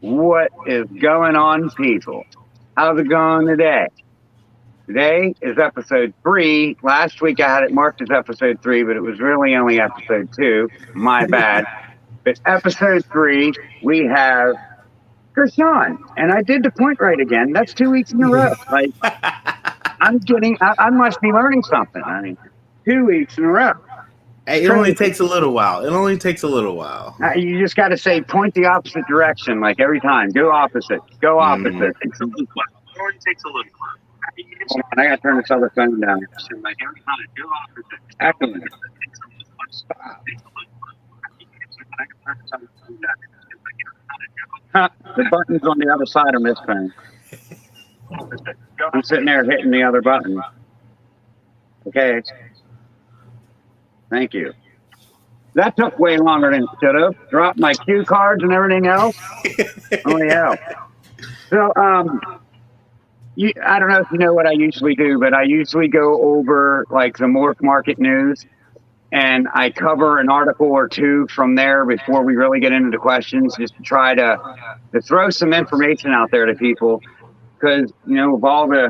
What is going on, people? How's it going today? Today is episode 3. Last week I had it marked as episode 3, but it was really only episode 2. My bad. But episode 3, we have Gershon. And I did the point right again. That's 2 weeks in a row. Like, I must be learning something. I mean, 2 weeks in a row. Hey, it only takes a little while. It only takes a little while. You just got to say, point the opposite direction, like every time. Go opposite. Go opposite. It only takes a little while. Hold on, I got to turn this other phone down. Like every time, go opposite. Excellent. The button's on the other side of this phone. I'm sitting there hitting the other button. Okay. Thank you. That took way longer than it should have. Dropped my cue cards and everything else. Oh yeah. So I don't know if you know what I usually do, but I usually go over like the Morph Market news, and I cover an article or two from there before we really get into the questions, just to try to throw some information out there to people, because with all the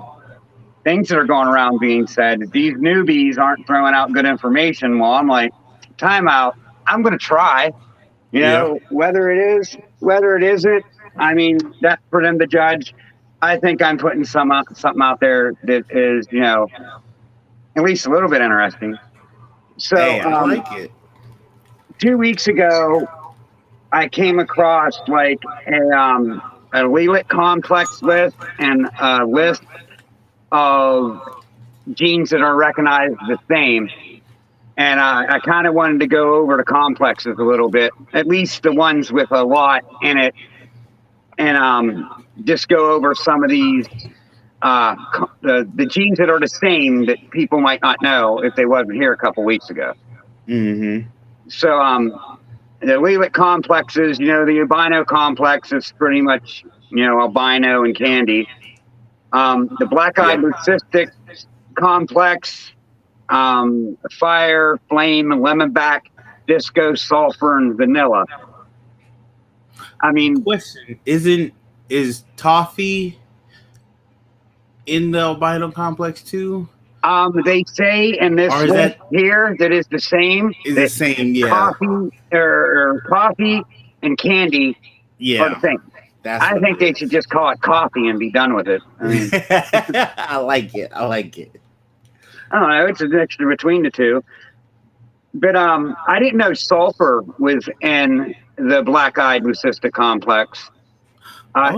things that are going around being said, these newbies aren't throwing out good information. Well, I'm like, time out. I'm going to try, whether it is, whether it isn't. I mean, that's for them to judge. I think I'm putting something out there that is, at least a little bit interesting. So, hey, I like it. 2 weeks ago, I came across like a Lelit complex list and a list of genes that are recognized the same, and I kind of wanted to go over the complexes a little bit, at least the ones with a lot in it, and just go over some of these the genes that are the same that people might not know if they wasn't here a couple weeks ago. Mm-hmm. So the Lelit complexes, the albino complex is pretty much albino and candy. The black-eyed leucistic complex, fire, flame, lemonback, disco, sulfur, and vanilla. I mean, question: is toffee in the albino complex too? They say in this list here that is the same. Is the same, yeah. Coffee or coffee and candy are the same. I think they should just call it coffee and be done with it. I mean, I like it. I don't know. It's a mixture between the two. But I didn't know sulfur was in the black-eyed leucistic complex. I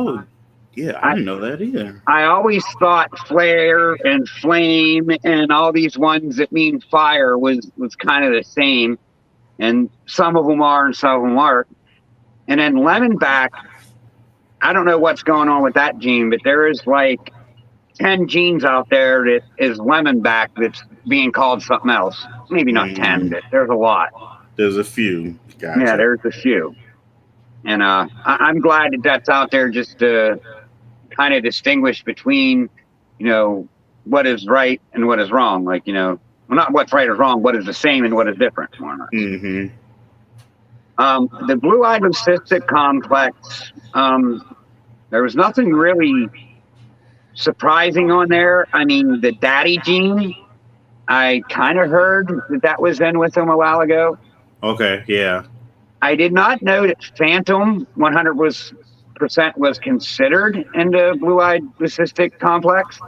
didn't know that either. I always thought flare and flame and all these ones that mean fire was kind of the same. And some of them are and some of them aren't. And then lemonback, I don't know what's going on with that gene, but there is like 10 genes out there that is lemonback that's being called something else. Maybe not 10, but there's a lot. There's a few. Gotcha. Yeah, there's a few. And I'm glad that that's out there just to kind of distinguish between, what is right and what is wrong. Like, well, not what's right or wrong, what is the same and what is different. Mm-hmm. The blue-eyed leucistic complex, there was nothing really surprising on there. I mean, the daddy gene, I kind of heard that was in with them a while ago. Okay, yeah. I did not know that Phantom 100% was considered in the blue-eyed leucistic complex.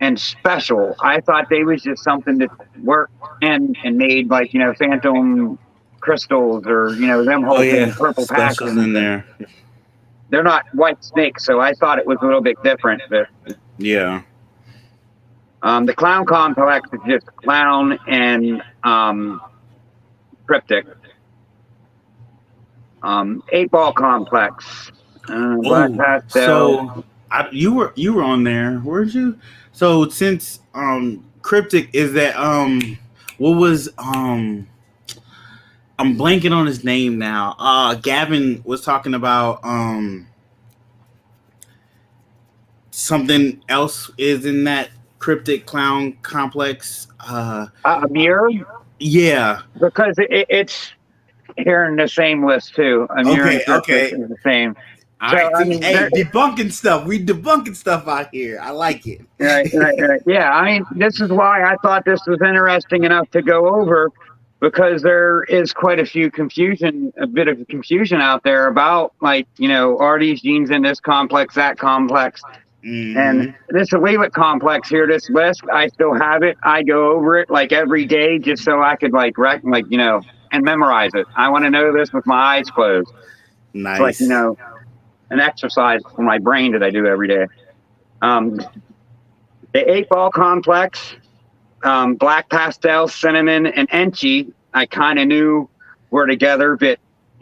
And Special, I thought they was just something that worked and made like, Phantom crystals or, them holding purple Specials packers in there. They're not white snakes, so I thought it was a little bit different. But yeah. The clown complex is just clown and cryptic. 8-ball complex. Black pastel. So you were on there, weren't you? So since cryptic is that what was I'm blanking on his name now. Gavin was talking about something else is in that cryptic clown complex. A mirror? Yeah. Because it's hearing the same list too. I'm hearing Okay. the same. All So right. I See, mean, hey, debunking stuff. We debunking stuff out here. I like it. right. Yeah, I mean, this is why I thought this was interesting enough to go over, because there is quite a bit of confusion out there about, like, are these genes in this complex, that complex, and this allelic complex here, this list, I still have it. I go over it like every day just so I could and memorize it. I want to know this with my eyes closed. It's like, Nice. an exercise for my brain that I do every day. The 8-ball complex, black pastel, cinnamon, and enchi, I kind of knew were together, but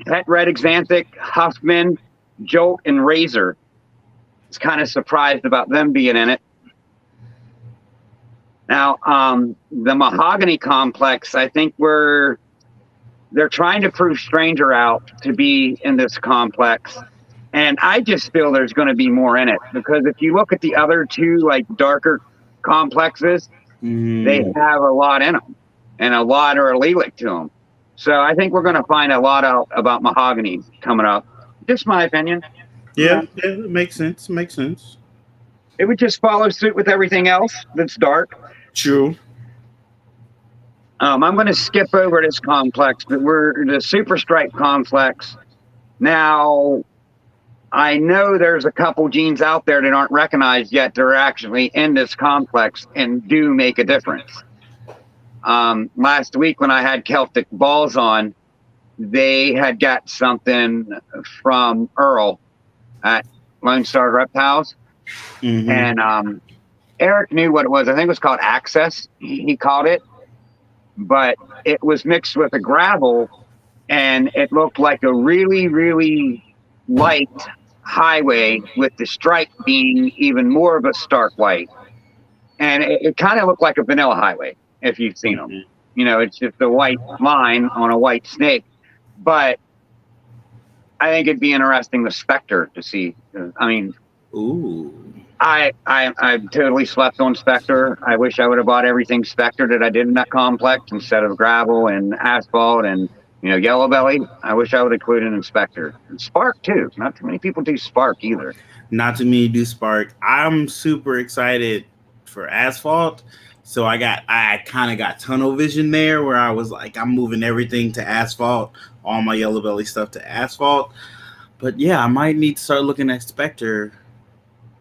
het red xanthic, Huffman, jolt, and razor, I was kind of surprised about them being in it. Now, the mahogany complex, I think they're trying to prove stranger out to be in this complex. And I just feel there's going to be more in it, because if you look at the other two, like, darker complexes, they have a lot in them, and a lot are allelic to them. So I think we're going to find a lot out about mahogany coming up. Just my opinion. Yeah, it makes sense. It would just follow suit with everything else that's dark. True. I'm going to skip over this complex, but we're the super stripe complex. Now, I know there's a couple genes out there that aren't recognized yet. They're actually in this complex and do make a difference. Last week when I had Celtic Balls on, they had got something from Earl at Lone Star Reptiles. And Eric knew what it was. I think it was called Access, he called it. But it was mixed with a gravel, and it looked like a really, really light highway, with the stripe being even more of a stark white. And it kind of looked like a vanilla highway, if you've seen them. It's just a white line on a white snake. But I think it'd be interesting with Spectre to see. I mean, I totally slept on Spectre. I wish I would have bought everything Spectre that I did in that complex instead of gravel and asphalt and yellow belly. I wish I would include an Inspector. And Spark too. Not too many people do Spark either. Not too many do Spark. I'm super excited for Asphalt. So I kind of got tunnel vision there, where I was like, I'm moving everything to Asphalt, all my yellow belly stuff to Asphalt. But yeah, I might need to start looking at Spectre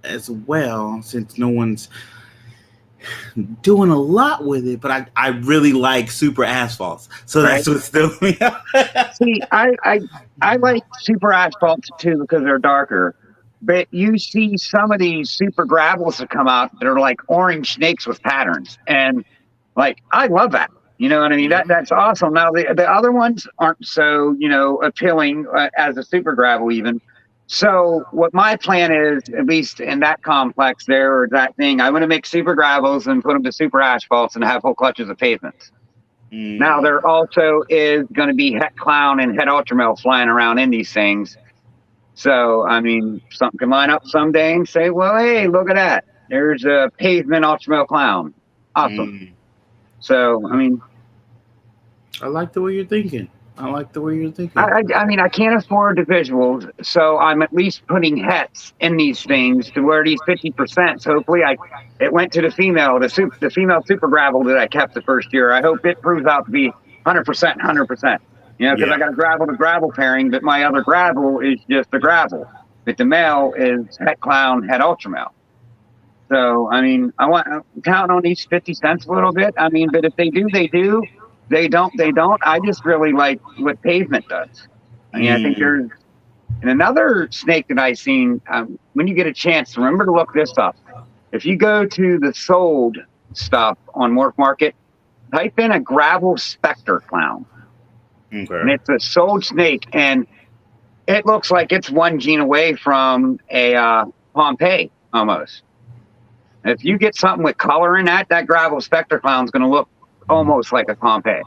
as well, since no one's doing a lot with it. But I really like super asphalts, so that's what's still See, I like super asphalts too, because they're darker. But you see some of these super gravels that come out that are like orange snakes with patterns, and like, I love that. You know what I mean? That's awesome. Now the other ones aren't so appealing as a super gravel even. So what my plan is, at least in that complex there, or that thing, I want to make super gravels and put them to super asphalts and have whole clutches of pavements. Now there also is going to be het clown and het ultramel flying around in these things. So, I mean, something can line up someday and say, well, hey, look at that. There's a pavement ultramel clown. Awesome. So, I mean, I like the way you're thinking. I mean, I can't afford the visuals, so I'm at least putting hets in these things to where these 50%. So hopefully, it went to the female super gravel that I kept the first year. I hope it proves out to be 100%. Because I got a gravel to gravel pairing, but my other gravel is just the gravel. But the male is het clown, het ultramel. So I mean, I'm counting on these 50 cents a little bit. I mean, but if they do, they do. They don't. I just really like what pavement does. I mean, I think there's another snake that I've seen. When you get a chance, remember to look this up. If you go to the sold stuff on Morph Market, type in a gravel Spectre clown. Okay. And it's a sold snake, and it looks like it's one gene away from a Pompeii almost. If you get something with color in that gravel Spectre clown is going to look almost like a Pompeii.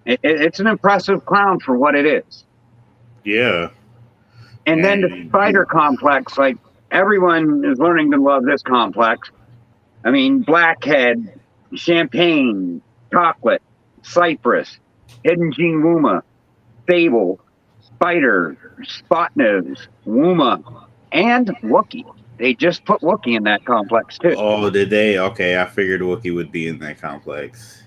It's an impressive clown for what it is. Yeah. And then the spider complex, like, everyone is learning to love this complex. I mean, blackhead, champagne, chocolate, cypress. Hidden Gene Wuma, Fable, Spider, Spot Nose, Wuma, and Wookie. They just put Wookie in that complex too. Oh, did they? Okay, I figured Wookiee would be in that complex.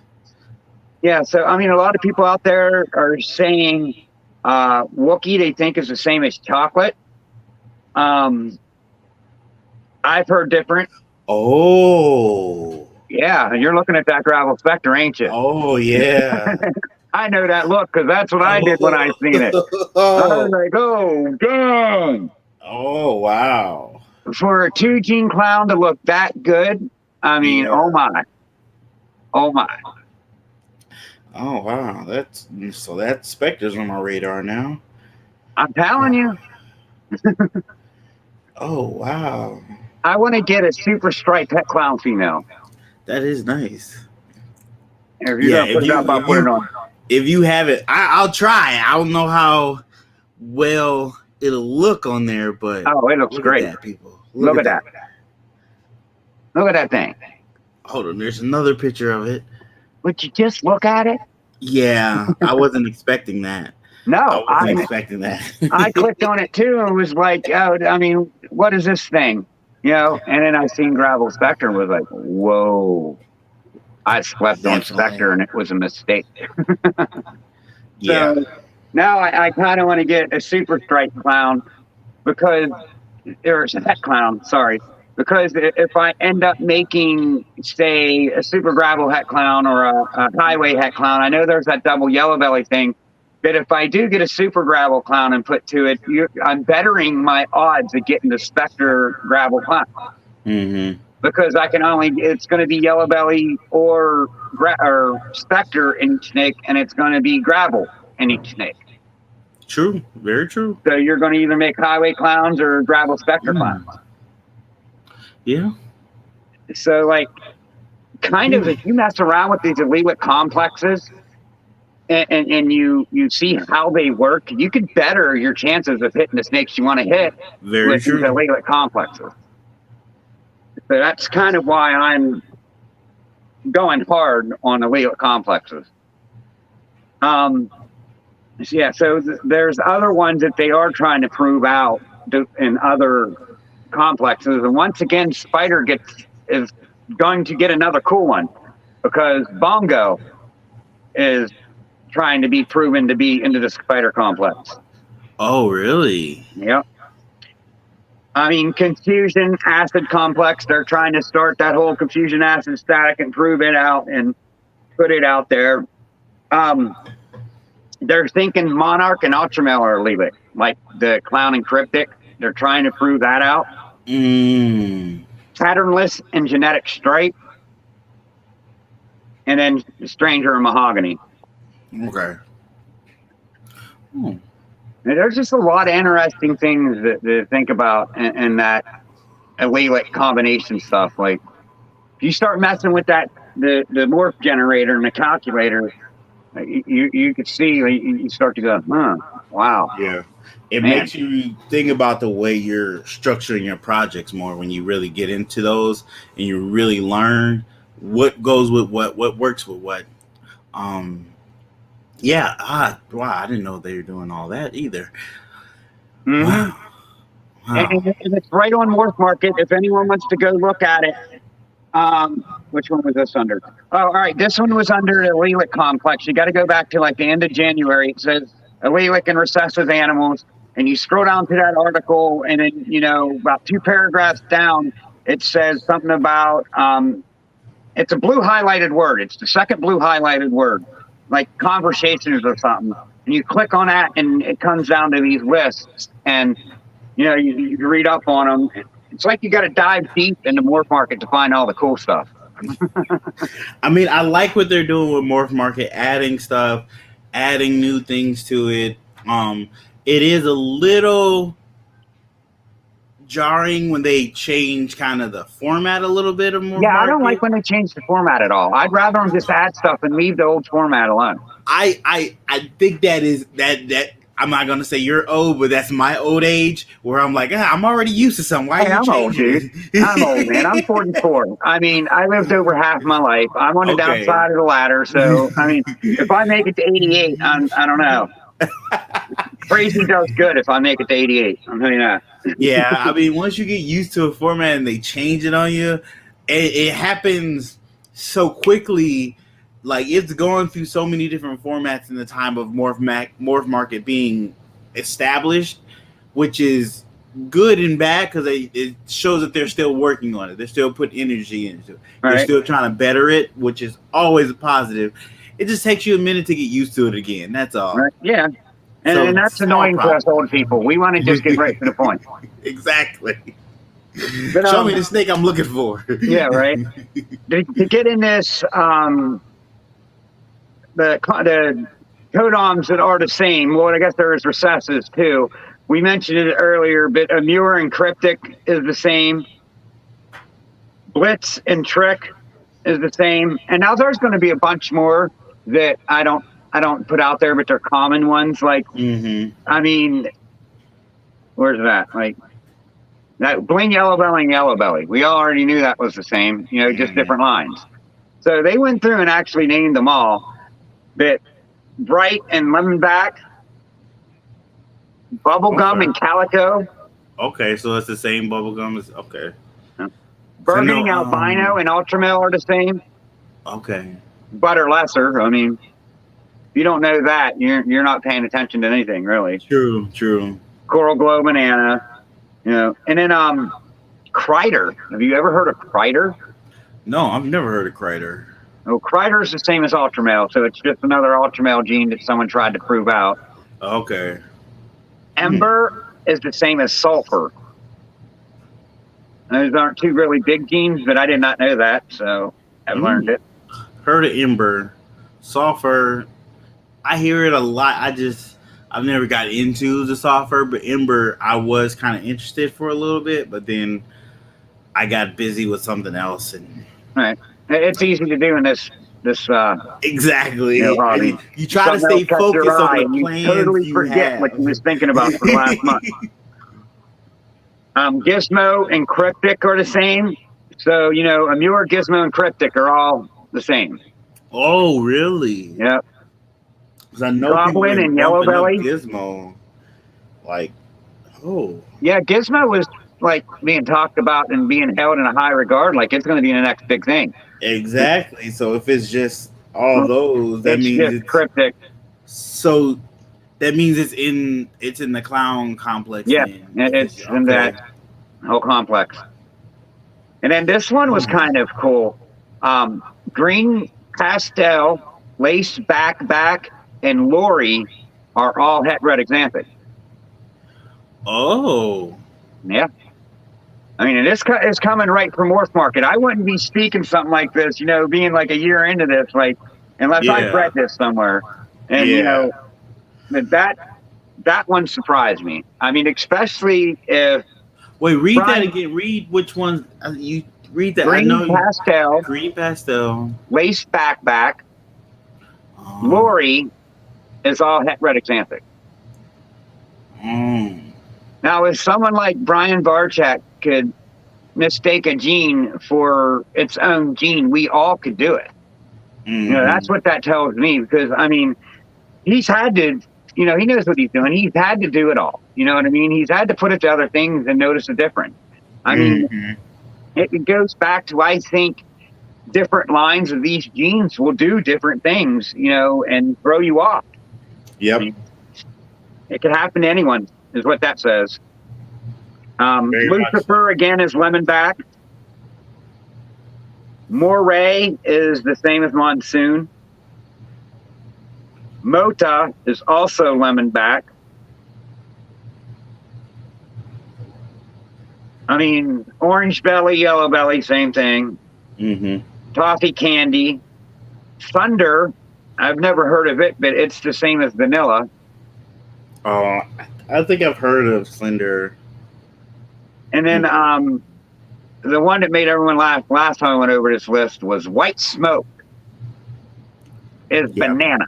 Yeah, so I mean, a lot of people out there are saying Wookie they think is the same as chocolate. I've heard different. Oh. Yeah, and you're looking at that gravel specter, ain't you? Oh, yeah. I know that look because that's what I did when I seen it. I was like, oh, dang. Oh, wow. For a 2-gene clown to look that good, I mean, Yeah. oh my. Oh my. Oh, wow. That Spectre's on my radar now. I'm telling you. Oh, wow. I want to get a super striped pet clown female. That is nice. If you're going to put it up, I'll put it on. If you have it, I'll try. I don't know how well it'll look on there, but oh, it looks great. At that, people. Look at that. Look at that thing. Hold on, there's another picture of it. Would you just look at it? Yeah, I wasn't expecting that. No, I wasn't expecting that. I clicked on it too and was like, oh, I mean, what is this thing? You know, and then I seen Gravel Spectre and was like, whoa. I slept on Spectre and it was a mistake. Yeah. So now I kind of want to get a super striped clown because there's a pet clown, sorry. Because if I end up making, say, a super gravel het clown or a highway het clown, I know there's that double yellow belly thing. But if I do get a super gravel clown and put to it, I'm bettering my odds of getting the Spectre gravel clown. Mm-hmm. Because it's going to be yellow belly or Spectre in each snake, and it's going to be gravel in each snake. True, very true. So you're going to either make highway clowns or gravel Spectre clowns. Yeah. So, like, kind of, if you mess around with these elite complexes and you see how they work, you could better your chances of hitting the snakes you want to hit with these elite complexes. So that's kind of why I'm going hard on elite complexes. Yeah, so there's other ones that they are trying to prove out in other complexes, and once again Spider is going to get another cool one because Bongo is trying to be proven to be into the Spider complex. Oh, really? Yep. I mean, Confusion Acid complex, they're trying to start that whole Confusion Acid static and prove it out and put it out there. They're thinking Monarch and Ultramel are leaving, like the Clown and Cryptic. They're trying to prove that out. Patternless and Genetic Stripe. And then Stranger and Mahogany. Okay. There's just a lot of interesting things to think about in that allelic combination stuff. Like, if you start messing with that, the morph generator and the calculator, you could see, you start to go, wow. Yeah. It makes you think about the way you're structuring your projects more when you really get into those and you really learn what goes with what works with what. Yeah. Wow. I didn't know they were doing all that either. Mm-hmm. Wow. And it's right on Morph Market. If anyone wants to go look at it. Which one was this under? Oh, all right. This one was under the allelic complex. You got to go back to like the end of January. It says allelic and recessive animals. And you scroll down to that article, and then, about 2 paragraphs down, it says something about, it's a blue highlighted word. It's the second blue highlighted word, like conversations or something. And you click on that, and it comes down to these lists. And, you read up on them. It's like you got to dive deep into Morph Market to find all the cool stuff. I mean, I like what they're doing with Morph Market, adding stuff, adding new things to it. It is a little jarring when they change kind of the format a little bit of Morph Market. I don't like when they change the format at all. I'd rather them just add stuff and leave the old format alone. I think that I'm not gonna say you're old, but that's my old age where I'm like, I'm already used to something. Why Hey, are you I'm old, changing dude. it? I'm old, man. I'm 44. I mean, I lived over half my life. I'm on the Okay. downside of the ladder. So, I mean, if I make it to 88, I don't know. Crazy does good if I make it to 88. I'm telling you that. Yeah, I mean, once you get used to a format and they change it on you, it happens so quickly. Like it's going through so many different formats in the time of Morph Market being established, which is good and bad because it shows that they're still working on it. They're still putting energy into it. They're Right. still trying to better it, which is always a positive. It just takes you a minute to get used to it again. That's all. Right. Yeah. So And that's small annoying to us old problem. people. We want to just get right to the point. Exactly. But, Show me the snake I'm looking for. yeah, right. To get in this, the codoms that are the same. Well, I guess there's recesses too. We mentioned it earlier, but Amur and Cryptic is the same. Blitz and Trick is the same. And now there's going to be a bunch more that I don't put out there, but they're common ones. Like, I mean, where's that? Like that Bling Yellow Belly and Yellow Belly. We already knew that was the same, just different lines. So they went through and actually named them all. But Bright and Lemonback, Bubblegum and Calico. Okay, so it's the same bubblegum as okay. Burgundy Albino and Ultramel are the same. Okay. But are lesser. I mean, if you don't know that, you're not paying attention to anything, really. True. Coral Glow Banana, And then Kreider. Have you ever heard of Kreider? No, I've never heard of Kreider. Oh, Kreider is the same as Ultramel, so it's just another Ultramel gene that someone tried to prove out. Okay. Ember is the same as Sulfur. Those aren't two really big genes, but I did not know that, so I've learned it. Heard of Ember. Sulfur, I hear it a lot. I've never got into the Sulfur, but Ember, I was kind of interested for a little bit, but then I got busy with something else. Right. It's easy to do in this exactly. Hobby. You try to stay focused on the plans you totally forget have. what you was thinking about for the last month. Gizmo and Cryptic are the same. So, Amur, Gizmo, and Cryptic are all the same. Oh, really? Yep. Because I know Goblin and Yellow Belly. Gizmo. Like, oh. Yeah, Gizmo was like being talked about and being held in a high regard. Like it's going to be the next big thing. Exactly. So if it's just all those, that means it's Cryptic. So that means it's in the clown complex. Yeah, it's in that whole complex. And then this one was kind of cool. Green Pastel, Lace Back, and Lori are all het red exanthic. Oh. Yeah. I mean, and this is coming right from Morph Market. I wouldn't be speaking something like this, being like a year into this, like, unless I read this somewhere. And, that one surprised me. I mean, especially if... Wait, read that again. Read which ones. You read that. Green Pastel. Lace Back. Lori is all het red exanthic. Now, if someone like Brian Barchak could mistake a gene for its own gene, we all could do it. That's what that tells me, because, I mean, he's had to, he knows what he's doing. He's had to do it all. You know what I mean? He's had to put it to other things and notice the difference. I mean, it goes back to, I think, different lines of these genes will do different things, and throw you off. Yep. I mean, it could happen to anyone, is what that says. Lucifer, again, is Lemonback. Moray is the same as Monsoon. Mota is also Lemonback. I mean, Orange Belly, Yellow Belly, same thing. Toffee Candy. Thunder, I've never heard of it, but it's the same as Vanilla. Oh, I think I've heard of Slender. And then the one that made everyone laugh last time I went over this list was White Smoke is Banana.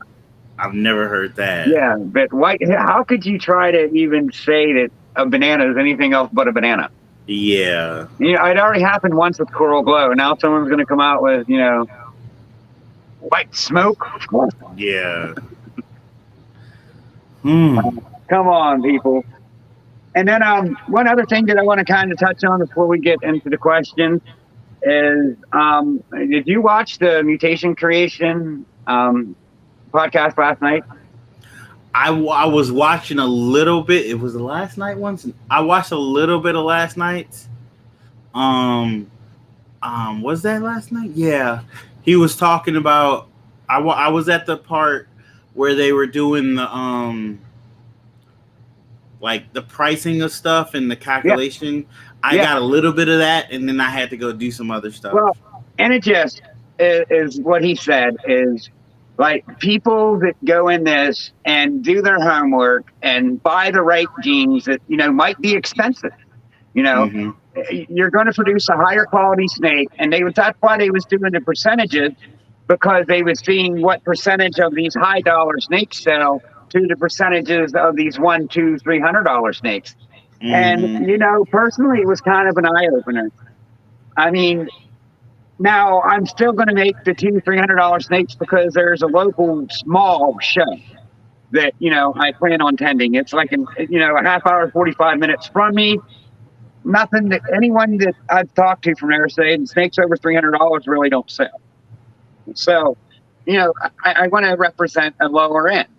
I've never heard that. Yeah, but how could you try to even say that a banana is anything else but a banana? Yeah. You know, it already happened once with Coral Glow. Now someone's going to come out with, you know, white smoke. Yeah. Hmm. Come on, people. And then one other thing that I want to kind of touch on before we get into the questions is did you watch the Mutation Creation podcast last night? I was watching a little bit. It was the last night once. I watched a little bit of last night's. Was that last night? Yeah. He was talking about. I was at the part where they were doing the like the pricing of stuff and the calculation. Yeah. I got a little bit of that, and then I had to go do some other stuff. Well, and it just is what he said is like people that go in this and do their homework and buy the right genes that, you know, might be expensive. You know, you're going to produce a higher quality snake, and that's why they was doing the percentages, because they was seeing what percentage of these high dollar snakes sell to the percentages of these $100, $200, $300 snakes. And, you know, personally, it was kind of an eye opener. I mean, now I'm still going to make the $200, $300 snakes because there's a local small show that, you know, I plan on tending. It's like, a half hour, 45 minutes from me. Nothing that anyone that I've talked to from there saying snakes over $300 really don't sell. So, you know, I want to represent a lower end.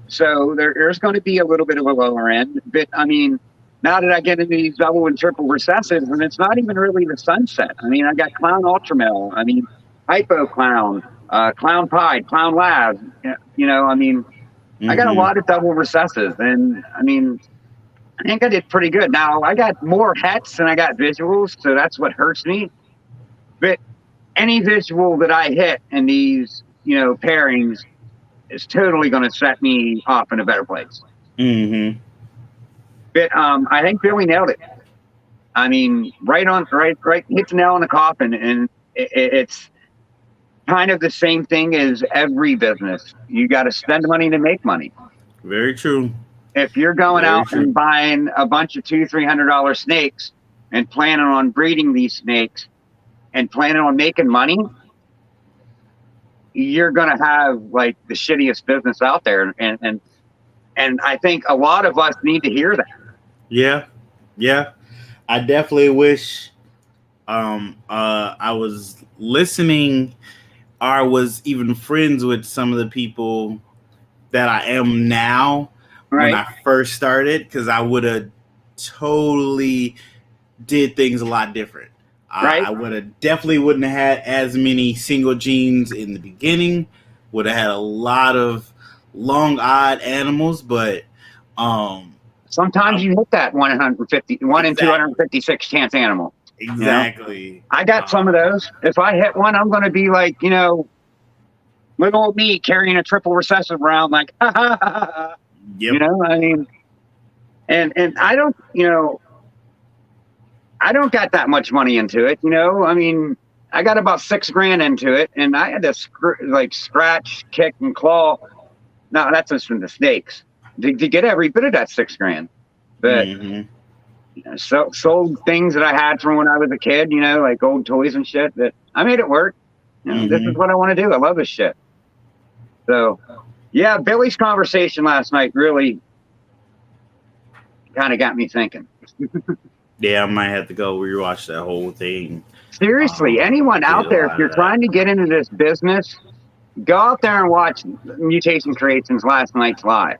So there's going to be a little bit of a lower end. But, I mean, now that I get into these double and triple recessives, and it's not even really the sunset. I mean, I got Clown Ultramel. I mean, Hypo Clown, Clown Pied, Clown Lab. You know, I mean, I got a lot of double recessives. And, I mean, I think I did pretty good. Now, I got more hets than I got visuals, so that's what hurts me. But any visual that I hit in these, you know, pairings is totally going to set me off in a better place. But I think Billy nailed it. I mean, right, hit the nail on the coffin. And it's kind of the same thing as every business. You got to spend money to make money. Very true. If you're going out and buying a bunch of $200, $300 snakes and planning on breeding these snakes and planning on making money, you're going to have like the shittiest business out there. And I think a lot of us need to hear that. Yeah. I definitely wish I was listening or was even friends with some of the people that I am now when I first started, because I would have totally did things a lot different. I would have definitely wouldn't have had as many single genes in the beginning. Would have had a lot of long odd animals, but sometimes you hit that 1 in 256 chance animal. Exactly. You know? I got some of those. If I hit one, I'm going to be like, you know, little old me carrying a triple recessive around, like, ha ha ha ha. Yep. You know, I mean, and I don't, you know, I don't got that much money into it. You know, I mean, I got about $6,000 into it, and I had to scratch, kick, and claw. No, that's just from the snakes to get every bit of that $6,000. But you know, sold things that I had from when I was a kid. You know, like old toys and shit. That I made it work. You know, this is what I want to do. I love this shit. So, yeah, Billy's conversation last night really kind of got me thinking. Yeah, I might have to go rewatch that whole thing. Seriously, anyone out there, if you're trying to get into this business, go out there and watch Mutation Creation's last night's live.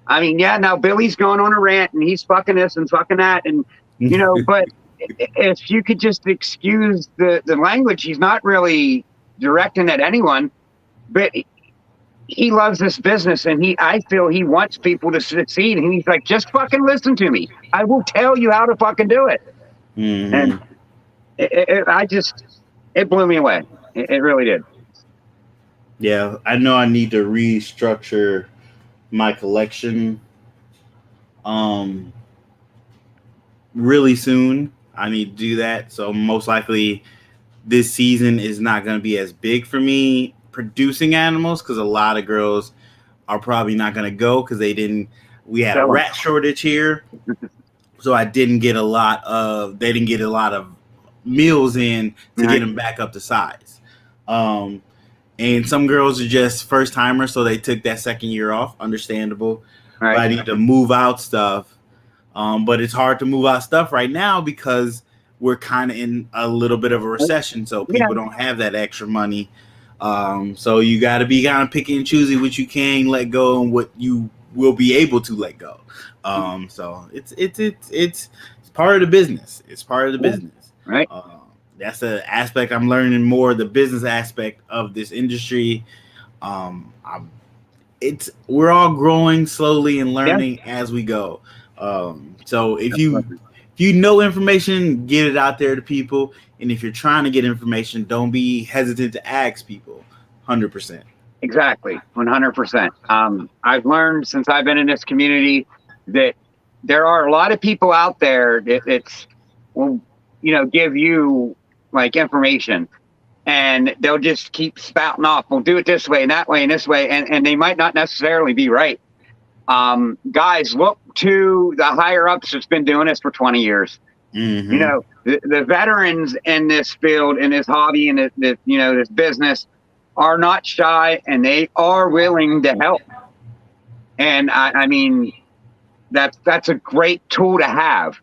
I mean, yeah, now Billy's going on a rant and he's fucking this and fucking that. And, you know, but if you could just excuse the language, he's not really directing at anyone, but he loves this business, and I feel he wants people to succeed. And he's like, just fucking listen to me. I will tell you how to fucking do it. And it blew me away. It really did. Yeah, I know I need to restructure my collection really soon. I need to do that. So most likely this season is not going to be as big for me producing animals, because a lot of girls are probably not going to go because we had a So, rat shortage here. So they didn't get a lot of meals in to get right, them back up to size. Um, and some girls are just first timers, so they took that second year off. Understandable. But right. I need to move out stuff. But it's hard to move out stuff right now because we're kind of in a little bit of a recession, so Yeah, people don't have that extra money. So you got to be kind of picky and choosy what you can let go and what you will be able to let go. So it's part of the business. It's part of the business. right. That's the aspect I'm learning more. The business aspect of this industry. We're all growing slowly and Yeah, learning as we go. So if absolutely. you know information, get it out there to people. And if you're trying to get information, don't be hesitant to ask people. 100%. Exactly, 100%. I've learned since I've been in this community that there are a lot of people out there that will, give you like information, and they'll just keep spouting off. We'll do it this way and that way and this way, and they might not necessarily be right. Guys, look to the higher ups that's been doing this for 20 years. Mm-hmm. The veterans in this field, in this hobby, in this business, are not shy, and they are willing to help. And I mean, that's a great tool to have.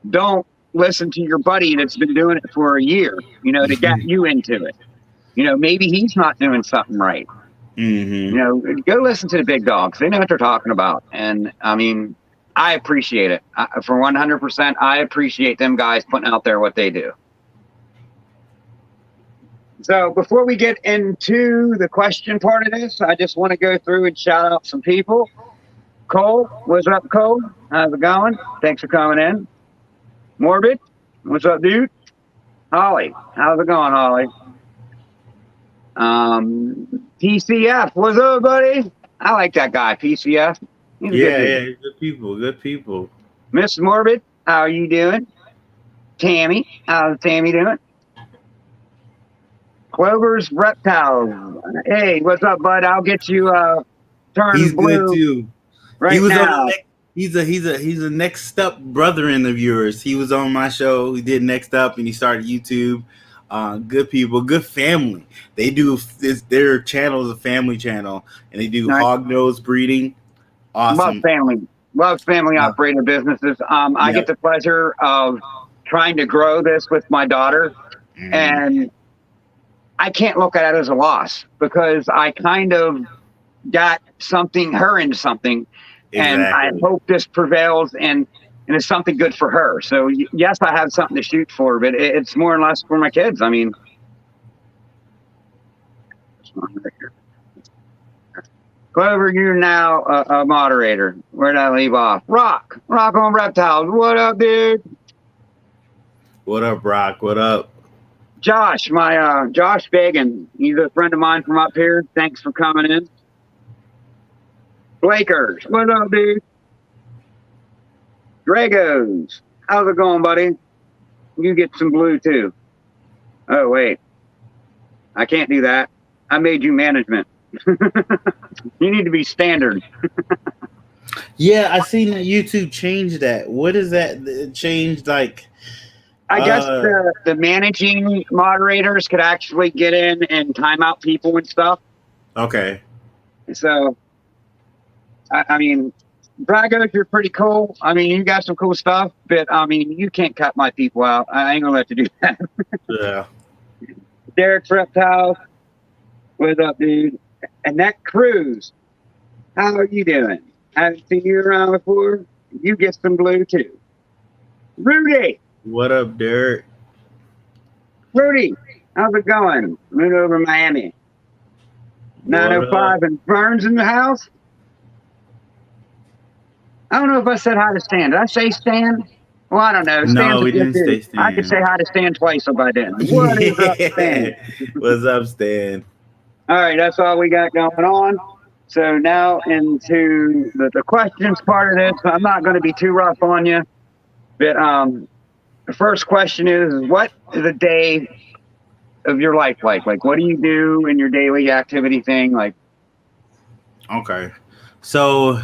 Don't listen to your buddy that's been doing it for a year, to get you into it. Maybe he's not doing something right. Mm-hmm. Go listen to the big dogs. They know what they're talking about. And I mean, I appreciate it. For 100%, I appreciate them guys putting out there what they do. So before we get into the question part of this, I just want to go through and shout out some people. Cole, what's up, Cole? How's it going? Thanks for coming in. Morbid, what's up, dude? Holly, how's it going, Holly? PCF, what's up, buddy? I like that guy, PCF. He's a good people, good people. Miss Morbid, how are you doing? Tammy, how's Tammy doing? Clover's Reptiles. Hey, what's up, bud? I'll get you turned He's blue good too. right He was now. he's a next up brethren of yours. He was on my show. He did Next Up and he started YouTube. Good people, good family. They do this. Their channel is a family channel, and they do hog nose breeding. Awesome. Love family operated businesses. I get the pleasure of trying to grow this with my daughter, and I can't look at it as a loss because I kind of got her into something, and I hope this prevails and it's something good for her. So yes, I have something to shoot for, but it's more or less for my kids. I mean, Clover, you're now a moderator. Where did I leave off? Rock on Reptiles. What up, dude? What up, Rock? What up? Josh, Josh Fagan. He's a friend of mine from up here. Thanks for coming in. Blakers, what up, dude? Dragos, how's it going, buddy? You get some blue too. Oh, wait. I can't do that. I made you management. You need to be standard. Yeah, I seen that YouTube changed that. What is that? It changed like. I guess the managing moderators could actually get in and time out people and stuff. Okay. So, I mean, Dragos, you're pretty cool. I mean, you got some cool stuff, but I mean, you can't cut my people out. I ain't gonna let you do that. Yeah. Derek's Reptiles, what's up, dude? Annette Cruz, how are you doing? I haven't seen you around before. You get some blue too. Rudy. What up, Derek? Rudy, how's it going? Moving over Miami. 905 and Burns in the house. I don't know if I said hi to Stan. Did I say Stan? Well, I don't know. No, we didn't say Stan. I could say hi to Stan twice if I didn't. What is up, Stan? What's up, Stan? All right, that's all we got going on. So now into the questions part of this. I'm not going to be too rough on you, but the first question is, what is a day of your life like? Like, what do you do in your daily activity thing? Like, Okay. So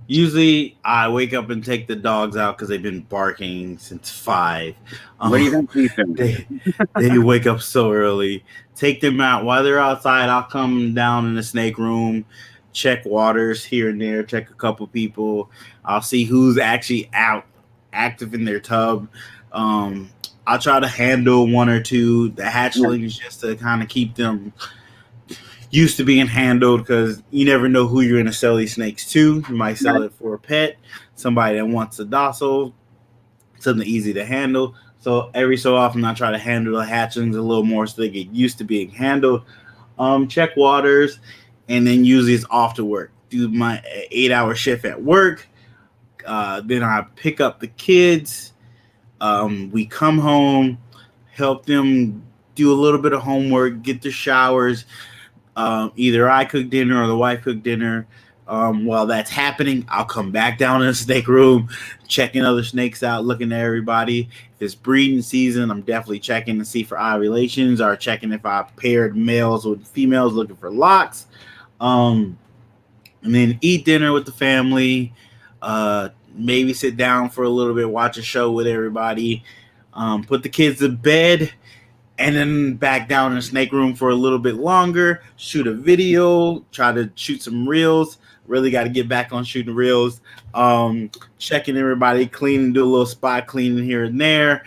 usually I wake up and take the dogs out because they've been barking since 5. What do you Um, think he's doing? they wake up so early. Take them out while they're outside. I'll come down in the snake room, check waters here and there, check a couple people. I'll see who's actually out active in their tub. Um, I'll try to handle one or two the Yeah. hatchlings just to kind of keep them used to being handled because you never know who you're going to sell these snakes to. You might sell it for a pet, somebody that wants a docile, something easy to handle. So every so often, I try to handle the hatchlings a little more so they get used to being handled. Check waters, and then usually it's off to work. Do my 8-hour shift at work. Then I pick up the kids. We come home, help them do a little bit of homework, get their showers. Either I cook dinner or the wife cook dinner. While that's happening, I'll come back down in the snake room, checking other snakes out, looking at everybody. If it's breeding season, I'm definitely checking to see for ovulations or checking if I paired males with females looking for locks. And then eat dinner with the family. Maybe sit down for a little bit, watch a show with everybody. Put the kids to bed and then back down in the snake room for a little bit longer, shoot a video, try to shoot some reels. Really got to get back on shooting reels. Checking everybody, cleaning, do a little spot cleaning here and there.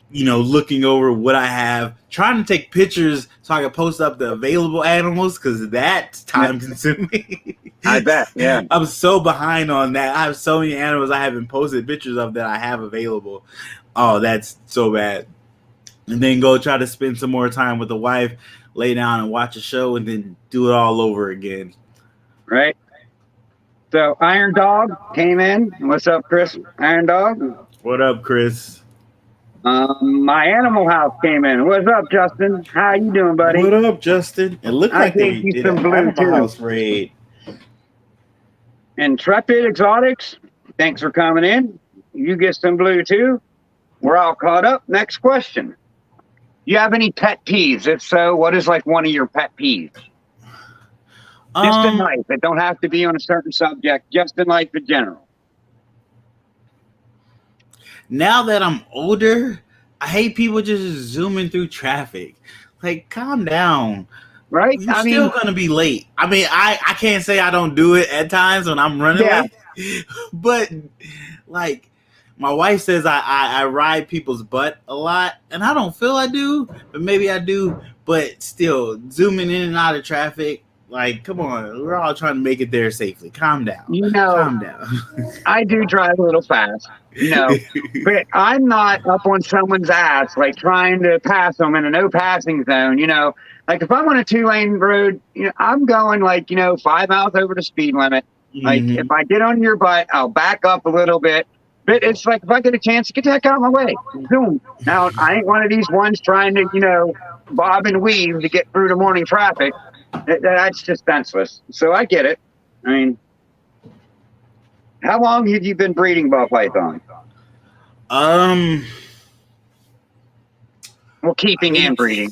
Looking over what I have, trying to take pictures so I can post up the available animals because that's time consuming. I bet, yeah. I'm so behind on that. I have so many animals I haven't posted pictures of that I have available. Oh, that's so bad. And then go try to spend some more time with the wife, lay down and watch a show, and then do it all over again. Right. So Iron Dog came in. What's up, Chris? Iron Dog. What up, Chris? My Animal House came in. What's up, Justin? How you doing, buddy? What up, Justin? It looked like they did an Animal House raid. Intrepid Exotics, thanks for coming in. You get some blue too. We're all caught up. Next question. You have any pet peeves? If so, what is like one of your pet peeves? Just in life. It don't have to be on a certain subject. Just in life in general. Now that I'm older, I hate people just zooming through traffic. Like, calm down. Right? You're still going to be late. I mean, I can't say I don't do it at times when I'm running late. But, like, my wife says I ride people's butt a lot. And I don't feel I do, but maybe I do. But still, zooming in and out of traffic, like, come on. We're all trying to make it there safely. Calm down. Calm down. I do drive a little fast, but I'm not up on someone's ass, like trying to pass them in a no passing zone, Like if I'm on a 2-lane road, I'm going 5 miles over the speed limit. Like if I get on your butt, I'll back up a little bit. But it's like if I get a chance, get the heck out of my way. Boom. Now I ain't one of these ones trying to, bob and weave to get through the morning traffic. That's just senseless. So I get it. I mean, how long have you been breeding ball python? Well, keeping and breeding.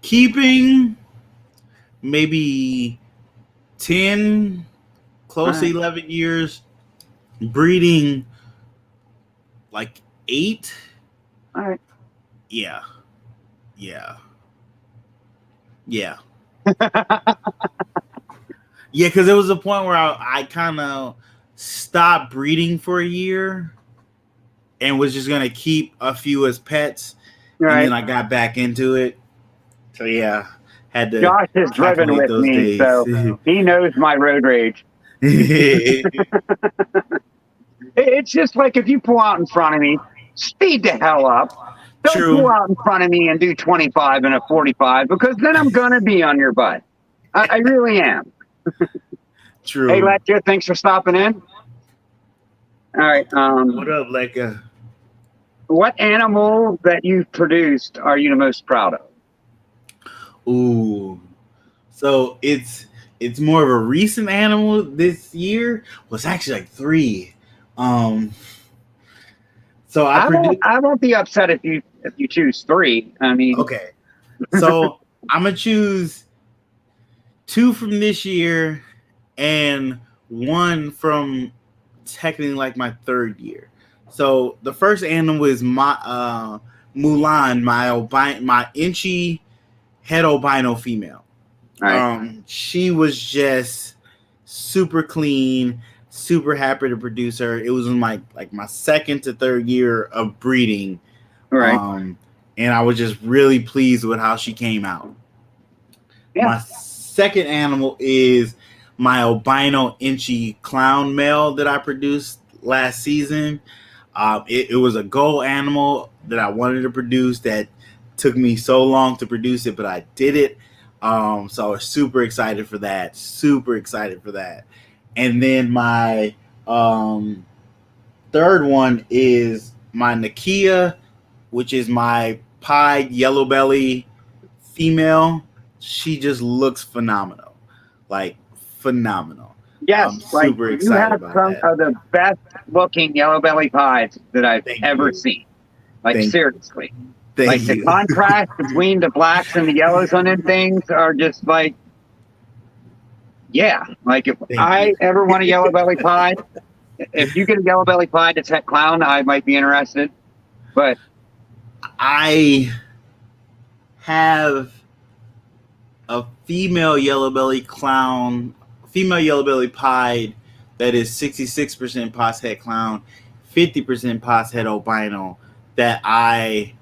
Keeping maybe 10, close to 11 years. Breeding like 8. All right. Yeah. Yeah, because there was a point where I kind of stopped breeding for a year and was just going to keep a few as pets. Right. And then I got back into it. So, yeah, had to. Josh is driven with me, days. So he knows my road rage. It's just like if you pull out in front of me, speed the hell up. Don't pull out in front of me and do 25 and a 45 because then I'm going to be on your butt. I really am. True. Hey, Lecca, thanks for stopping in. All right. What up, Lecca? What animal that you've produced are you the most proud of? Ooh. So it's more of a recent animal this year. Well, it's actually like 3. So I won't be upset if you choose 3. I mean, okay. So I'm gonna choose 2 from this year and 1 from technically like my 3rd year. So the first animal is my Mulan, my inchy het albino female. Right. She was just super clean, super happy to produce her. It was in my 2nd to 3rd year of breeding. Right. And I was just really pleased with how she came out. Yeah. My second animal is my albino inchy clown male that I produced last season. It was a goal animal that I wanted to produce that took me so long to produce it, but I did it. So I was super excited for that. Super excited for that. And then my third one is my Nakia, which is my pied yellow belly female. She just looks phenomenal. Like, phenomenal. Yes, I'm like super you excited have about some that. of the best looking yellow belly pies that I've Thank ever you. seen. Like Thank- seriously. Thank Like the you. contrast between the blacks and the yellows on them things are just like, yeah. Like if Thank I you. ever want a yellow belly pie, if you get a yellow belly pie that's het clown, I might be interested. But I have a female yellow belly pied that is 66% pos het clown, 50% pos het albino that I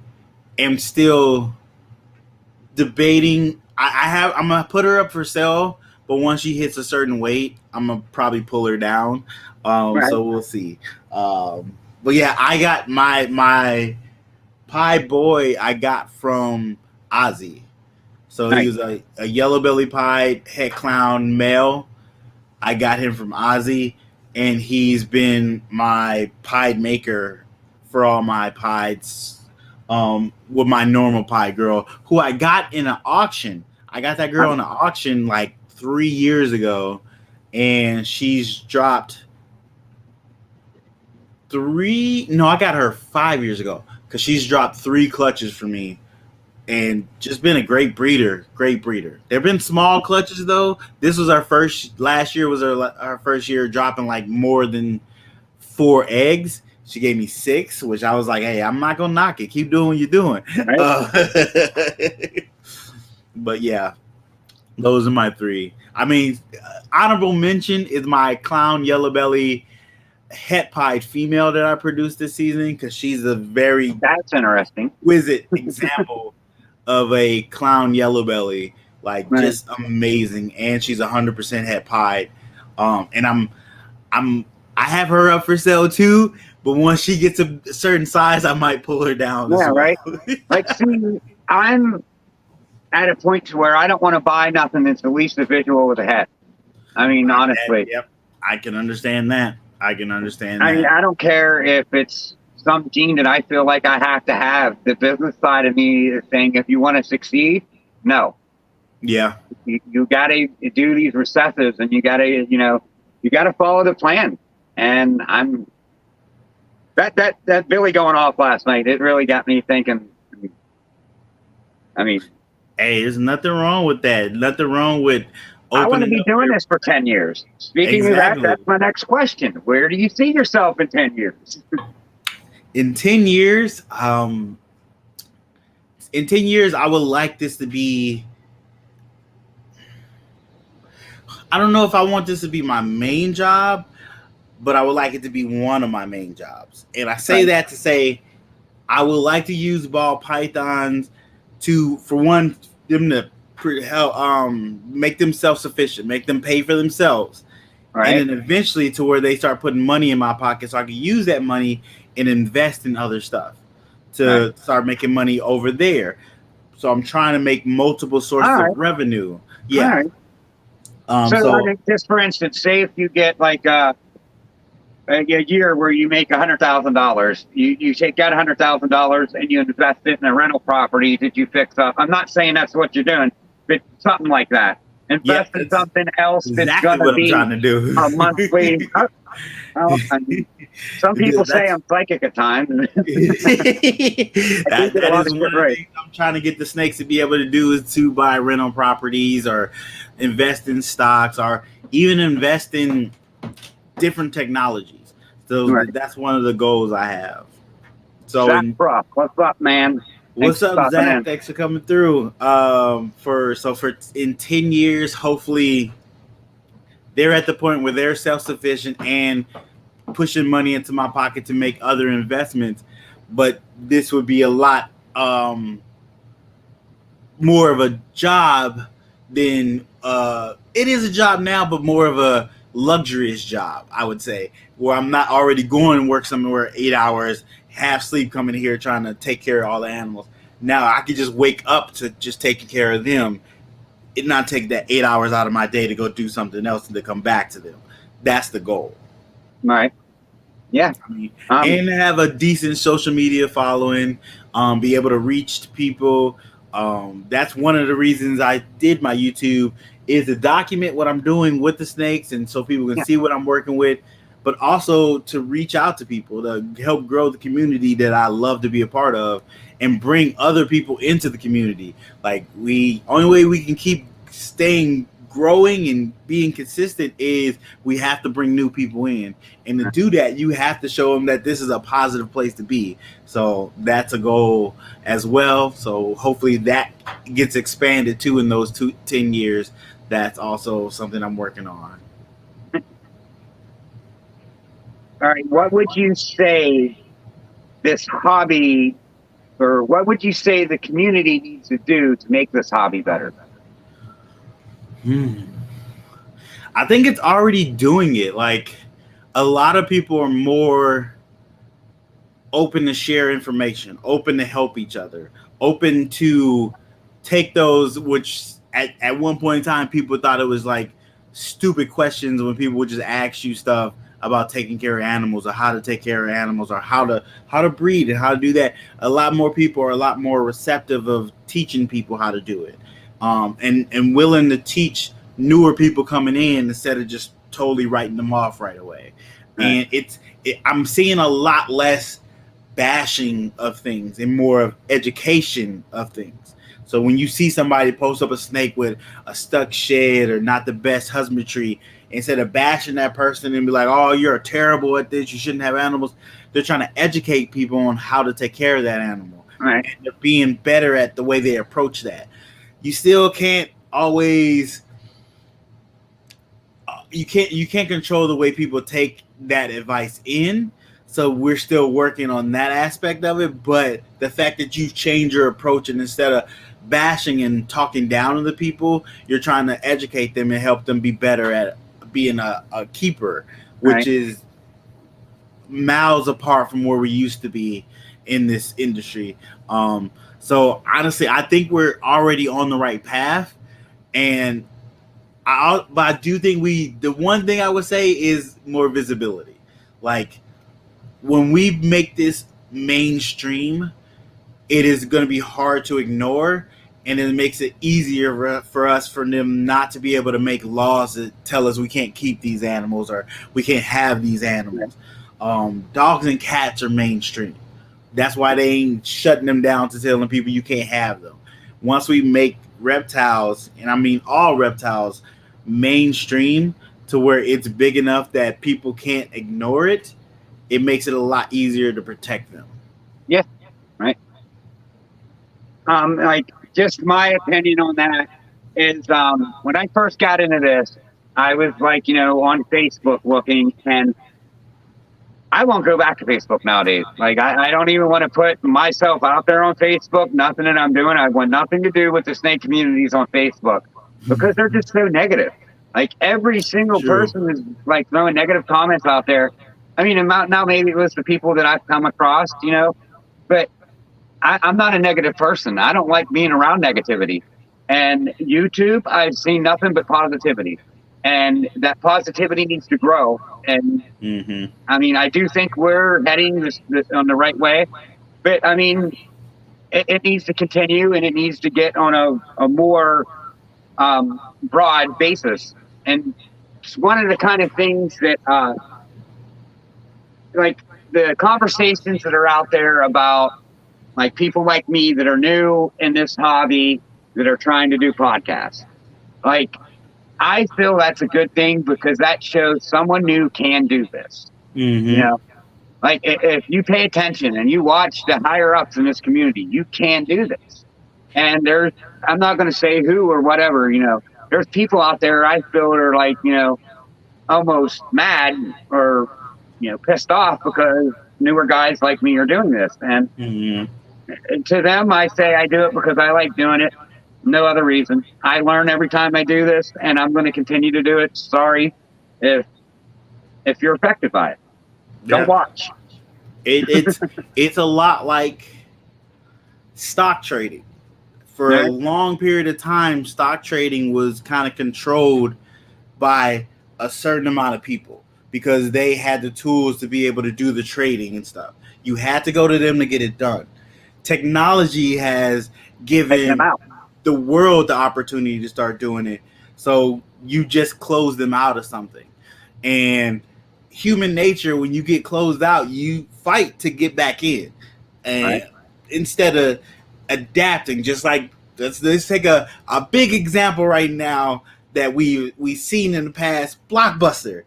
am still debating. I'm gonna put her up for sale, but once she hits a certain weight, I'm gonna probably pull her down. right. So we'll see. But yeah, I got my pie boy I got from Ozzy. So he was a yellow belly pie het clown male. I got him from Ozzy, and he's been my pied maker for all my pies. With my normal pie girl, who I got in an auction. I got that girl in an auction like 3 years ago, and she's dropped I got her 5 years ago because she's dropped 3 clutches for me and just been a great breeder. There have been small clutches though. This was last year was our first year dropping like more than 4 eggs. She gave me 6, which I was like, hey, I'm not gonna knock it. Keep doing what you're doing. Right? But yeah, those are my 3. I mean, honorable mention is my clown yellow belly het pied female that I produced this season because she's a very That's interesting. exquisite example of a clown yellow belly, like Right. just amazing, and she's 100% het pied. And I have her up for sale too, but once she gets a certain size, I might pull her down. Yeah, as well. right. Like, see, I'm at a point to where I don't want to buy nothing that's at least a visual with a head. I mean, honestly. Yep, I can understand that. I mean, I don't care if it's some gene that I feel like I have to have. The business side of me is saying, if you want to succeed, no. Yeah. You got to do these recessives, and you got to follow the plan. And I'm that Billy going off last night. It really got me thinking. I mean, hey, there's nothing wrong with that. Nothing wrong with. I want to be doing this for 10 years. Speaking of that, that's my next question. Where do you see yourself in 10 years? In 10 years, I would like this to be. I don't know if I want this to be my main job, but I would like it to be one of my main jobs. And I say that to say I would like to use ball pythons for one, them to help make them self-sufficient, make them pay for themselves. Right. And then eventually to where they start putting money in my pocket so I can use that money and invest in other stuff to start making money over there. So I'm trying to make multiple sources of revenue. Yeah. So just for instance, say if you get like a year where you make $100,000, you take that $100,000 and you invest it in a rental property that you fix up. I'm not saying that's what you're doing, but something like that. Yeah, invest in that's something else that's exactly gonna what I'm be trying to do. a monthly. Well, I mean, some people say That's I'm psychic at times. I do get a that lot is of one shit of the right. things I'm trying to get the snakes to be able to do is to buy rental properties or invest in stocks or even invest in different technologies. So Right. that's one of the goals I have. So Zach in Brock, what's up, man? Thanks what's for up, stopping Zach? in. Thanks for coming through. For in 10 years, hopefully they're at the point where they're self sufficient and pushing money into my pocket to make other investments. But this would be a lot more of a job than it is a job now, but more of a luxurious job, I would say, where I'm not already going to work somewhere 8 hours, half sleep coming here trying to take care of all the animals. Now I could just wake up to just taking care of them, and not take that 8 hours out of my day to go do something else and to come back to them. That's the goal. Right. Yeah. I mean, Um. and have a decent social media following, be able to reach people. That's one of the reasons I did my YouTube is to document what I'm doing with the snakes, and so people can Yeah. see what I'm working with, but also to reach out to people to help grow the community that I love to be a part of, and bring other people into the community. Like we, only way we can keep staying growing and being consistent is we have to bring new people in, and to do that you have to show them that this is a positive place to be. So that's a goal as well, so hopefully that gets expanded too in those 10 years. That's also something I'm working on. All right. What would you say this hobby, or what would you say the community needs to do to make this hobby better? I think it's already doing it. Like a lot of people are more open to share information, open to help each other, open to take those, which at one point in time people thought it was like stupid questions when people would just ask you stuff about taking care of animals or how to take care of animals or how to breed and how to do that. A lot more people are a lot more receptive of teaching people how to do it, and willing to teach newer people coming in instead of just totally writing them off right away. Right. And I'm seeing a lot less bashing of things and more of education of things. So when you see somebody post up a snake with a stuck shed or not the best husbandry, instead of bashing that person and be like, "Oh, you're terrible at this. You shouldn't have animals," they're trying to educate people on how to take care of that animal, Right. and they're being better at the way they approach that. You still can't always you can't control the way people take that advice in. So we're still working on that aspect of it. But the fact that you've changed your approach, and instead of bashing and talking down to the people, you're trying to educate them and help them be better at being a keeper, which Right. is miles apart from where we used to be in this industry. So honestly, I think we're already on the right path, and but I do think the one thing I would say is more visibility. Like when we make this mainstream, it is going to be hard to ignore, and it makes it easier for us, for them not to be able to make laws that tell us we can't keep these animals or we can't have these Right. animals. Dogs and cats are mainstream. That's why they ain't shutting them down to telling people you can't have them. Once we make reptiles, and I mean all reptiles, mainstream to where it's big enough that people can't ignore it, it makes it a lot easier to protect them. Yeah. Right. Like, just my opinion on that is, when I first got into this, I was like, on Facebook looking, and I won't go back to Facebook nowadays. Like, I don't even want to put myself out there on Facebook. Nothing that I'm doing. I want nothing to do with the snake communities on Facebook because they're just so negative. Like, every single True. person is like throwing negative comments out there. I mean, now maybe it was the people that I've come across, but I'm not a negative person. I don't like being around negativity. And YouTube, I've seen nothing but positivity. And that positivity needs to grow. And Mm-hmm. I mean, I do think we're heading this on the right way. But I mean, it needs to continue, and it needs to get on a more broad basis. And it's one of the kind of things that, like the conversations that are out there about like people like me that are new in this hobby that are trying to do podcasts. Like, I feel that's a good thing because that shows someone new can do this. You Mm-hmm. know, like if you pay attention and you watch the higher ups in this community, you can do this. And I'm not going to say who or whatever, there's people out there I feel are like, almost mad or, pissed off because newer guys like me are doing this. And Mm-hmm. to them, I say I do it because I like doing it. No other reason. I learn every time I do this, and I'm going to continue to do it. Sorry if you're affected by it. Don't Yeah. watch. It's a lot like stock trading. For a Yeah. long period of time, stock trading was kind of controlled by a certain amount of people because they had the tools to be able to do the trading and stuff. You had to go to them to get it done. Technology has Taking them given out. the world the opportunity to start doing it. So you just close them out of something. And human nature, when you get closed out, you fight to get back in. Right. And instead of adapting, just like let's take a big example right now that we seen in the past, Blockbuster.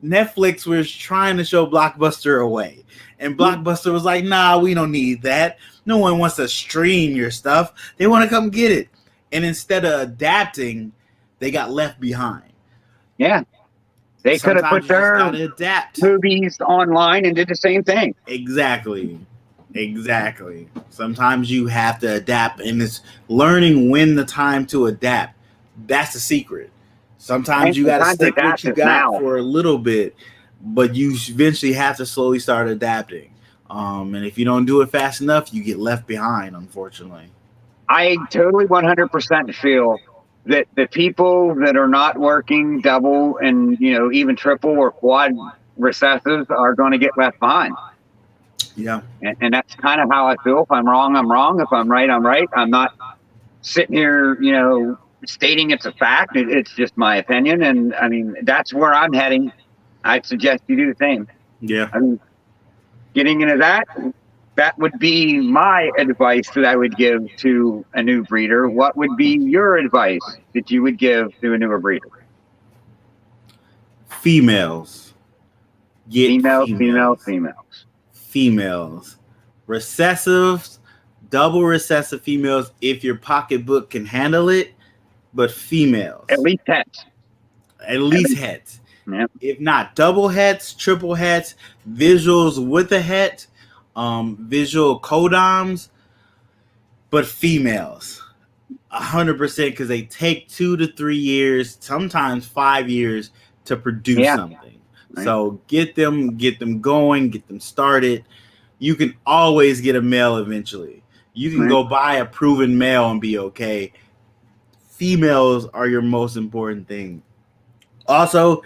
Netflix was trying to show Blockbuster away. And Blockbuster was like, nah, we don't need that. No one wants to stream your stuff. They want to come get it. And instead of adapting, they got left behind. Yeah. They could have Sometimes put you just their gotta adapt. movies online and did the same thing. Exactly. Sometimes you have to adapt, and it's learning when the time to adapt. That's the secret. Sometimes And you the got to time to stick what adapt you is got now. for a little bit, but you eventually have to slowly start adapting. And if you don't do it fast enough, you get left behind, unfortunately. I totally 100% feel that the people that are not working double and, even triple or quad recessives are going to get left behind. Yeah. And that's kind of how I feel. If I'm wrong, I'm wrong. If I'm right, I'm right. I'm not sitting here, stating it's a fact. It's just my opinion. And I mean, that's where I'm heading. I'd suggest you do the same. Yeah. I mean, getting into that would be my advice that I would give to a new breeder. What would be your advice that you would give to a newer breeder? Females. Get Females, females, females. females. Females. Recessives, double recessive females if your pocketbook can handle it, but females. At least pets. At least heads. Yep. If not double heads, triple heads, visuals with a head, visual codoms, but females. 100% because they take 2 to 3 years, sometimes 5 years to produce something. Right. So get them going, get them started. You can always get a male eventually. You can go buy a proven male and be okay. Females are your most important thing. Also,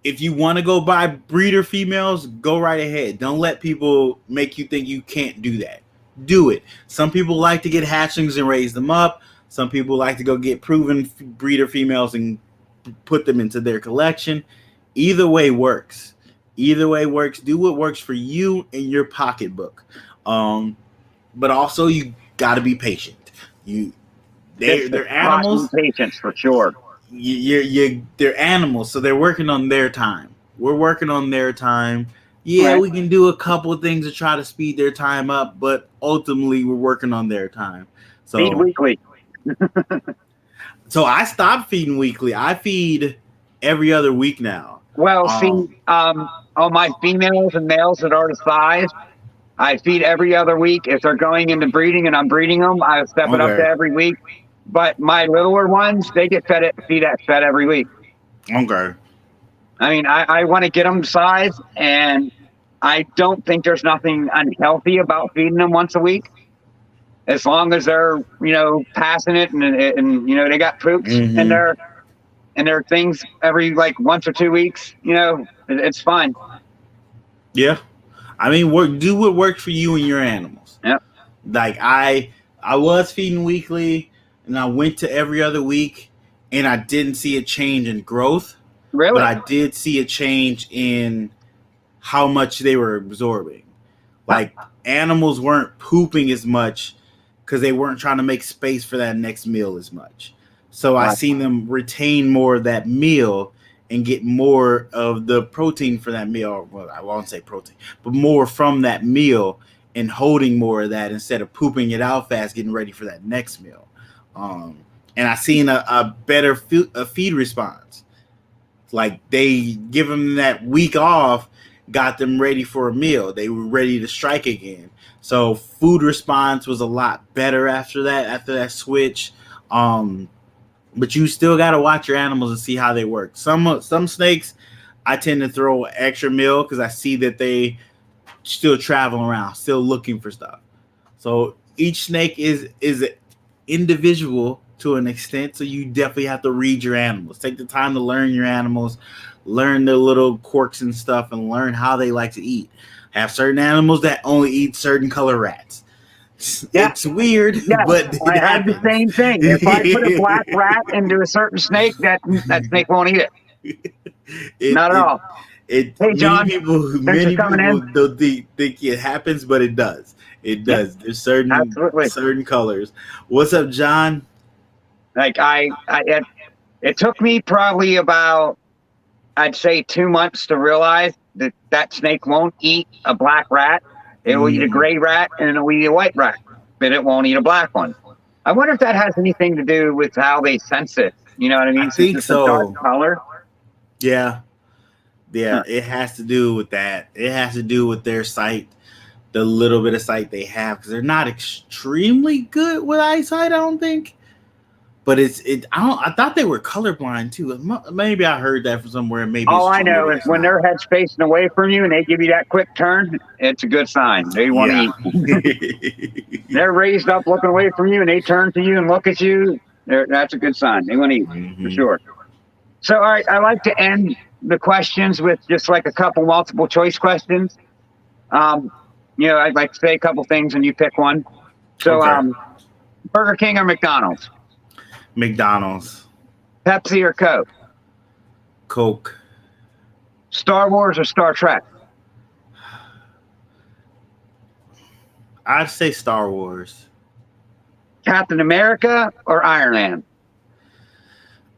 if you want to go buy breeder females, go right ahead. Don't let people make you think you can't do that. Do it. Some people like to get hatchlings and raise them up. Some people like to go get proven breeder females and put them into their collection. Either way works. Do what works for you and your pocketbook. But also you got to be patient. They're animals. Patience for sure. They're animals, so they're working on their time. We're working on their time. Yeah, we can do a couple of things to try to speed their time up, but ultimately we're working on their time. So feed weekly. So I stopped feeding weekly. I feed every other week now. Well, on my females and males that are the size, I feed every other week. If they're going into breeding and I'm breeding them, I step it up to every week. But my littler ones, they get fed every week. Okay. I mean, I want to get them size, and I don't think there's nothing unhealthy about feeding them once a week, as long as they're passing it and they got poops in their things every like once or 2 weeks. It's fine. Yeah, I mean, do what works for you and your animals. Yep. Like I was feeding weekly. and I went to every other week, and I didn't see a change in growth, but Really? I did see a change in how much they were absorbing. Huh. Like animals weren't pooping as much because they weren't trying to make space for that next meal as much. So I seen them retain more of that meal and get more of the protein for that meal. Well, I won't say protein, but more from that meal and holding more of that instead of pooping it out fast, getting ready for that next meal. Um, and I seen a better feed response. Like they give them that week off, got them ready for a meal. They were ready to strike again. So food response was a lot better after that switch. But you still got to watch your animals and see how they work. Some snakes, I tend to throw extra meal because I see that they still traveling around, still looking for stuff. So each snake is individual to an extent. So you definitely have to read your animals. Take the time to learn your animals, learn their little quirks and stuff, and learn how they like to eat. Have certain animals that only eat certain color rats. Yeah. It's weird, Yeah, but it I had the happens. same thing. If I put a black rat into a certain snake, that snake won't eat it. it Not at it all. it Hey, John, thanks for many coming people in. don't think it happens, but it does. It Yeah, does. There's certain absolutely. colors. What's up, John? Like it took me probably about, I'd say, 2 months to realize that that snake won't eat a black rat. It will eat a gray rat and it will eat a white rat, but it won't eat a black one. I wonder if that has anything to do with how they sense it. You know what I I mean? Since think it's a dark so. color. Yeah, Huh. yeah. It has to do with that. It has to do with their sight, the little bit of sight they have, because they're not extremely good with eyesight. I don't think. But I thought they were colorblind too. Maybe I heard that from somewhere. Maybe it's All I true. know Maybe is it's when their not. head's facing away from you and they give you that quick turn, it's a good sign. They want to Yeah. eat. They're raised up looking away from you and they turn to you and look at you. That's a good sign. They want to eat for Mm-hmm. sure. So, all right, I like to end the questions with just like a couple multiple choice questions. Um, I'd like to say a couple things and you pick one. So, Okay. Burger King or McDonald's? McDonald's, Pepsi or Coke? Coke. Star Wars or Star Trek? I'd say Star Wars. Captain America or Iron Man?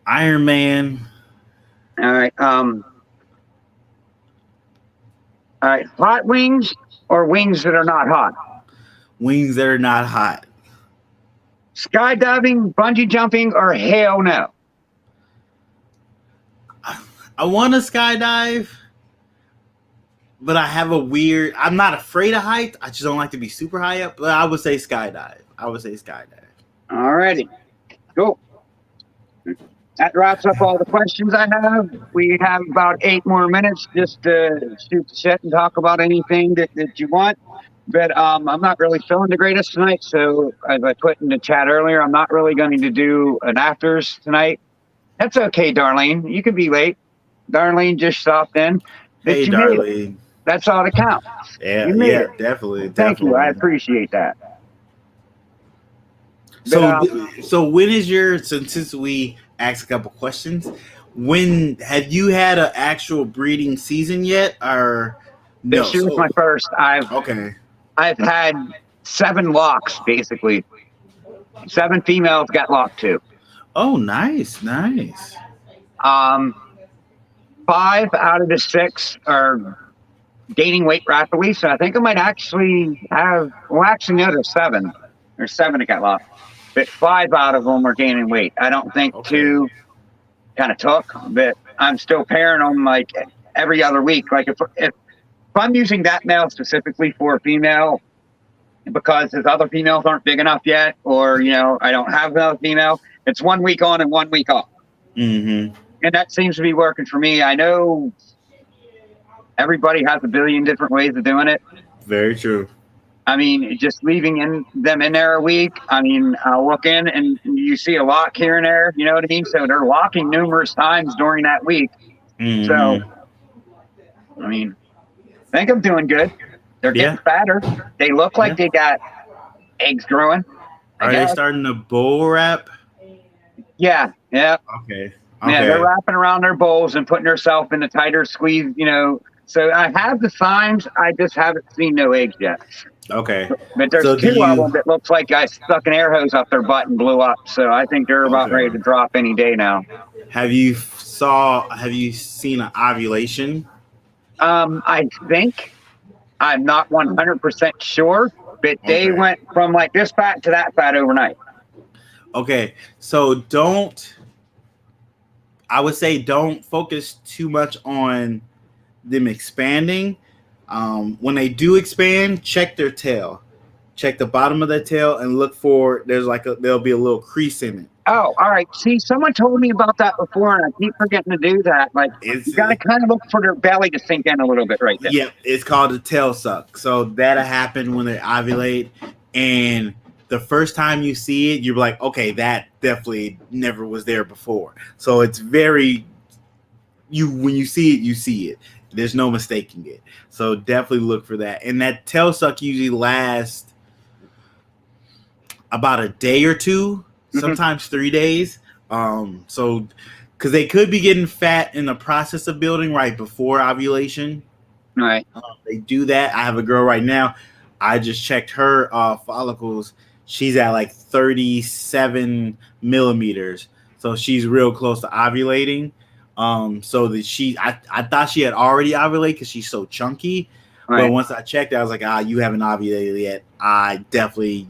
Iron Man. All right. All right. Hot wings or wings that are not hot? Wings that are not hot. Skydiving, bungee jumping, or hell no? I want to skydive, but I have a weird. I'm not afraid of height. I just don't like to be super high up. But I would say skydive. All righty. Cool. That wraps up all the questions I have. We have about 8 more minutes just to shoot the shit and talk about anything that you want. But I'm not really feeling the greatest tonight. So as I put in the chat earlier, I'm not really going to do an afters tonight. That's okay, Darlene. You can be late. Darlene just stopped in. Hey, You made it. Darlene. That's all that counts. Yeah, You made it. definitely. Thank you. I appreciate that. So when is your, since we asked a couple questions, when have you had an actual breeding season yet, or no? This year was my first. I've had 7 locks, basically. 7 females got locked too. Oh, nice. 5 out of the 6 are gaining weight rapidly, so I think I might actually have. Well, actually, no, there's 7. There's 7 that got locked, but 5 out of them are gaining weight. I don't think 2 kind of took, but I'm still pairing them like every other week. Like if I'm using that male specifically for a female because his other females aren't big enough yet, or I don't have another female, it's 1 week on and 1 week off. Mm-hmm. And that seems to be working for me. I know everybody has a billion different ways of doing it. Very true. I mean, just leaving them in there a week. I mean, I'll look in and you see a lock here and there. You know what I mean? So they're locking numerous times during that week. Mm-hmm. So, I mean, I think I'm doing good. They're getting fatter. They look like they got eggs growing. Are they starting to bull wrap? Yeah, yeah, Okay. yeah. They're Okay. wrapping around their bowls and putting herself in a tighter squeeze. So I have the signs. I just haven't seen no eggs yet. Okay. But there's So do two of them you? that looks like I stuck an air hose up their butt and blew up. So I think they're about ready Okay. to drop any day now. Have you seen an ovulation? I think I'm not 100% sure, but they Okay. went from like this fat to that fat overnight. Okay. So don't. I would say don't focus too much on them expanding. When they do expand, check their tail. Check the bottom of their tail and look for there'll be a little crease in it. Oh, all right. See, someone told me about that before, and I keep forgetting to do that. Like, you It's got to kind of look for their belly to sink in a little bit right there. Yep, it's called a tail suck. So that'll happen when they ovulate, and the first time you see it, you're like, okay, that definitely never was there before. So it's very when you see it, you see it. There's no mistaking it. So definitely look for that. And that tail suck usually lasts about a day or two, sometimes 3 days. So because they could be getting fat in the process of building right before ovulation. Right. They do that. I have a girl right now. I just checked her follicles. She's at like 37 millimeters. So she's real close to ovulating. So that I thought she had already ovulated because she's so chunky. Right. But once I checked, I was like, you haven't ovulated yet.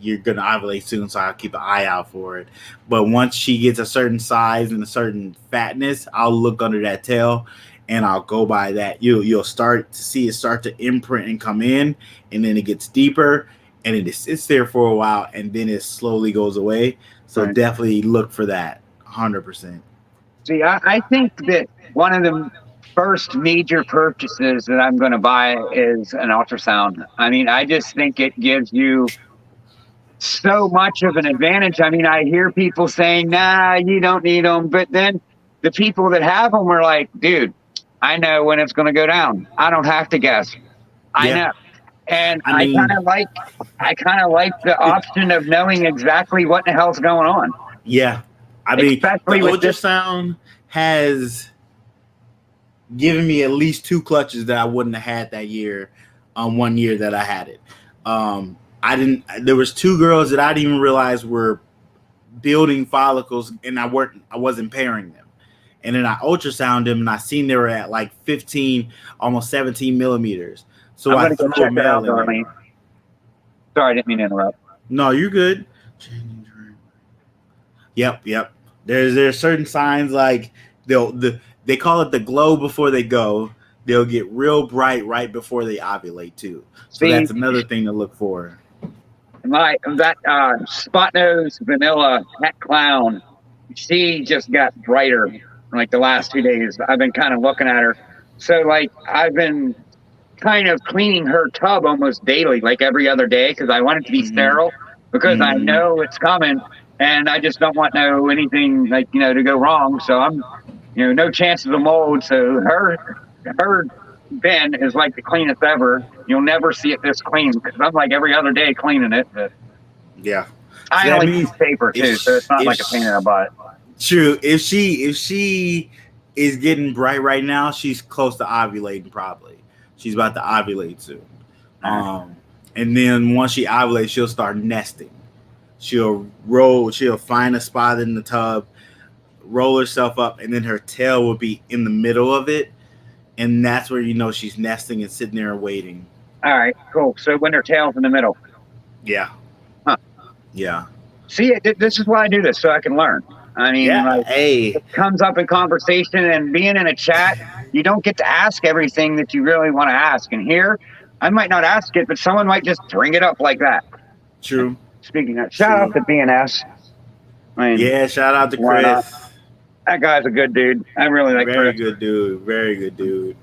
You're going to ovulate soon. So I'll keep an eye out for it. But once she gets a certain size and a certain fatness, I'll look under that tail and I'll go by that. You'll start to see it start to imprint and come in, and then it gets deeper, and it sits there for a while, and then it slowly goes away. So Right. definitely look for that, 100%. See, I think that one of the first major purchases that I'm going to buy is an ultrasound. I mean, I just think it gives you so much of an advantage. I mean, I hear people saying, nah, you don't need them. But then the people that have them are like, dude, I know when it's going to go down. I don't have to guess. I know. And I mean, I kind of like the option of knowing exactly what the hell's going on. yeah. I mean, Especially the with this. ultrasound has given me at least 2 clutches that I wouldn't have had that year, 1 year that I had it. I didn't. There was 2 girls that I didn't even realize were building follicles, and I wasn't pairing them. And then I ultrasound them, and I seen they were at like 15, almost 17 millimeters. So I'm I going to go threw a check it out, male in there. Darlene. Sorry, I didn't mean to interrupt. No, you're good. Yep. There's certain signs like they call it the glow before they go. They'll get real bright right before they ovulate too. So See, that's another thing to look for. that spot nose vanilla pet clown, she just got brighter like the last 2 days. I've been kind of looking at her. So like I've been kind of cleaning her tub almost daily, like every other day, because I want it to be sterile because I know it's coming and I just don't want anything like, to go wrong. So I'm, no chances of mold. So her bin is like the cleanest ever. You'll never see it this clean because I'm like every other day cleaning it. But Yeah. I only use paper too, so it's not like a pain in the butt. True. If she is getting bright right now, she's close to ovulating probably. She's about to ovulate soon. And then once she ovulates, she'll start nesting. She'll find a spot in the tub, roll herself up, and then her tail will be in the middle of it. And that's where she's nesting and sitting there waiting. All right, cool. So when her tail's in the middle. Yeah. Huh. Yeah. See, this is why I do this, so I can learn. I mean, it comes up in conversation and being in a chat, you don't get to ask everything that you really want to ask. And here, I might not ask it, but someone might just bring it up like that. True. Speaking of, shout out to BNS. Shout out to Chris. That guy's a good dude. I really like Chris. Very good dude.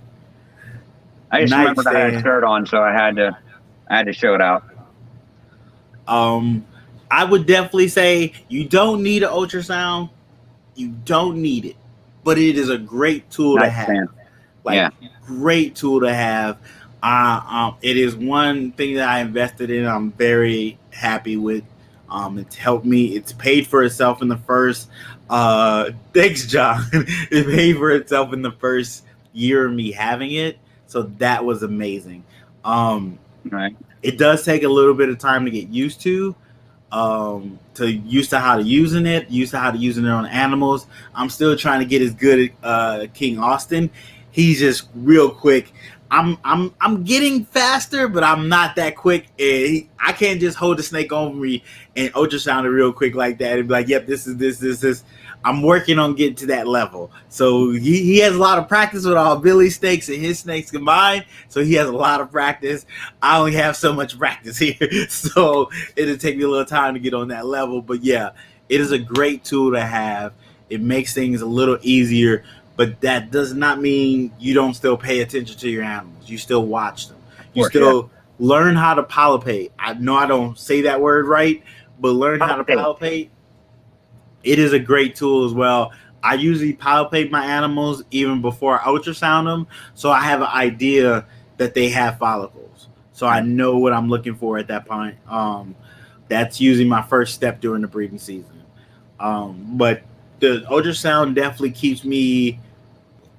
I just remembered I had a shirt on, so I had to show it out. I would definitely say you don't need an ultrasound. You don't need it, but it is a great tool to have. Great tool to have. It is one thing that I invested in. I'm very happy with. It's helped me. It's paid for itself in the first Thanks, John. It paid for itself in the first year of me having it, so that was amazing. Um, Right. it does take a little bit of time to get used to how to using it, used to how to using it on animals. I'm still trying to get as good at King Austin. He's just real quick. I'm getting faster, but I'm not that quick. I can't just hold the snake over me and ultrasound it real quick like that and be like, "Yep, this is this." I'm working on getting to that level. So he has a lot of practice with all Billy's snakes and his snakes combined. So he has a lot of practice. I only have so much practice here. So it'll take me a little time to get on that level. But yeah, it is a great tool to have. It makes things a little easier, but that does not mean you don't still pay attention to your animals. You still watch them. You still learn how to palpate. I know I don't say that word right, but learn how to palpate. It is a great tool as well. I usually palpate my animals even before I ultrasound them, so I have an idea that they have follicles. So I know what I'm looking for at that point. That's usually my first step during the breeding season. But the ultrasound definitely keeps me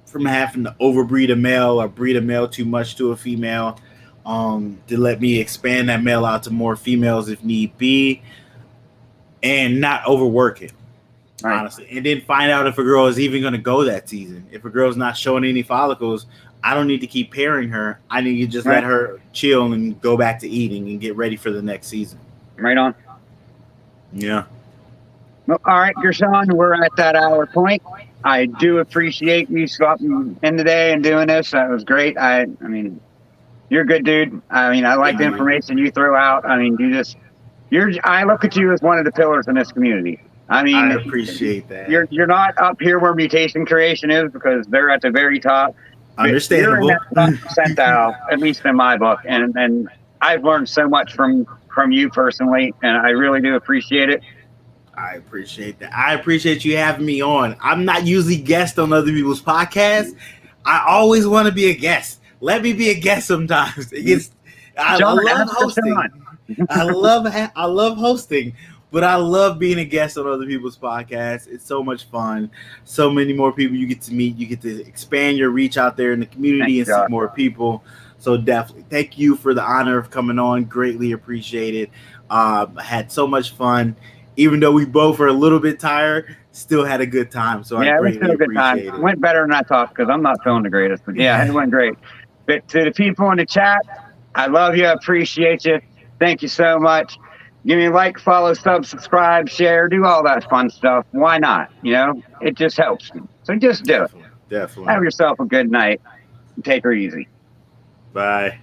from having to overbreed a male or breed a male too much to a female. To let me expand that male out to more females if need be, and not overwork it. Right. Honestly, and then find out if a girl is even going to go that season. If a girl's not showing any follicles, I don't need to keep pairing her. I need to just let her chill and go back to eating and get ready for the next season. Right on. Yeah. Well, all right, Gershon, we're at that hour point. I do appreciate you stopping in today and doing this. That was great. I mean, you're a good dude. I mean, I like the information you throw out. I mean, I look at you as one of the pillars in this community. I mean, I appreciate that. You're not up here where Mutation Creation is because they're at the very top. Understandable. You're in that percentile, at least in my book, and I've learned so much from you personally, and I really do appreciate it. I appreciate that. I appreciate you having me on. I'm not usually guest on other people's podcasts. I always want to be a guest. Let me be a guest sometimes. I love hosting. I love hosting. But I love being a guest on other people's podcasts. It's so much fun. So many more people you get to meet. You get to expand your reach out there in the community and see more people. So definitely, thank you for the honor of coming on. Greatly appreciate it. I had so much fun. Even though we both are a little bit tired, still had a good time. So I greatly appreciate it. It went better than I thought because I'm not feeling the greatest. But yeah, it went great. But to the people in the chat, I love you. I appreciate you. Thank you so much. Give me a like, follow, subscribe, share, do all that fun stuff. Why not? You know, it just helps me. So just do it. Definitely. Have yourself a good night. Take her easy. Bye.